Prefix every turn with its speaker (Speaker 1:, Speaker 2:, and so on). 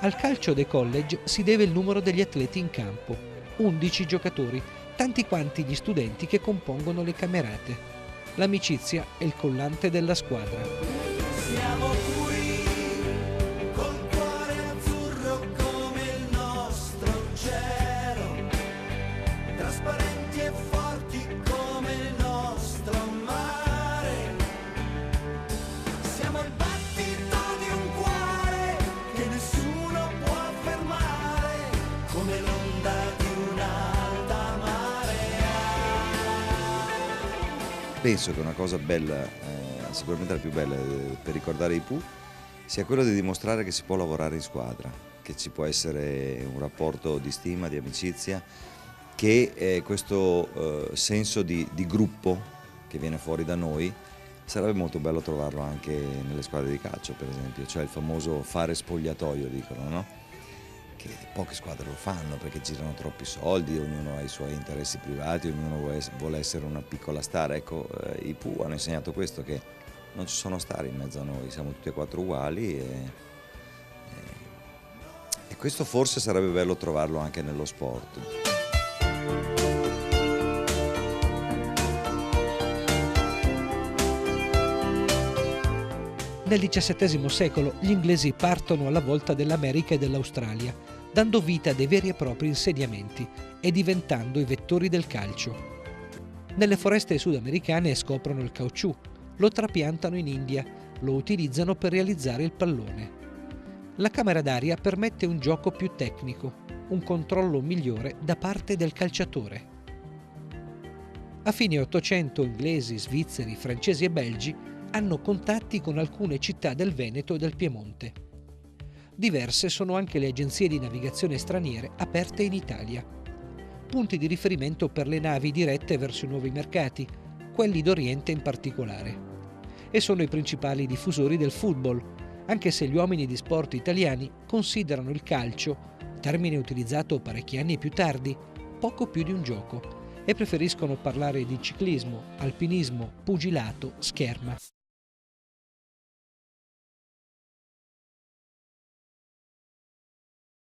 Speaker 1: Al calcio dei college si deve il numero degli atleti in campo, 11 giocatori, tanti quanti gli studenti che compongono le camerate. L'amicizia è il collante della squadra.
Speaker 2: Siamo qui, col cuore azzurro come il nostro cielo, trasparenti e forti come il nostro mare. Siamo il battito di un cuore che nessuno può fermare, come l'onda di un'alta marea.
Speaker 3: Penso che una cosa bella, sicuramente la più bella per ricordare i Pooh, sia quello di dimostrare che si può lavorare in squadra, che ci può essere un rapporto di stima, di amicizia, che questo senso di gruppo che viene fuori da noi sarebbe molto bello trovarlo anche nelle squadre di calcio, per esempio, cioè il famoso fare spogliatoio, dicono, no? Che poche squadre lo fanno perché girano troppi soldi, ognuno ha i suoi interessi privati, ognuno vuole essere una piccola star. Ecco, i Pooh hanno insegnato questo, che non ci sono star in mezzo a noi, siamo tutti e quattro uguali e questo forse sarebbe bello trovarlo anche nello sport.
Speaker 1: Nel XVII secolo gli inglesi partono alla volta dell'America e dell'Australia, dando vita a dei veri e propri insediamenti e diventando i vettori del calcio. Nelle foreste sudamericane scoprono il caucciù, lo trapiantano in India, lo utilizzano per realizzare il pallone. La camera d'aria permette un gioco più tecnico, un controllo migliore da parte del calciatore. A fine Ottocento inglesi, svizzeri, francesi e belgi hanno contatti con alcune città del Veneto e del Piemonte. Diverse sono anche le agenzie di navigazione straniere aperte in Italia. Punti di riferimento per le navi dirette verso i nuovi mercati, quelli d'Oriente in particolare. E sono i principali diffusori del football, anche se gli uomini di sport italiani considerano il calcio, termine utilizzato parecchi anni più tardi, poco più di un gioco, e preferiscono parlare di ciclismo, alpinismo, pugilato, scherma.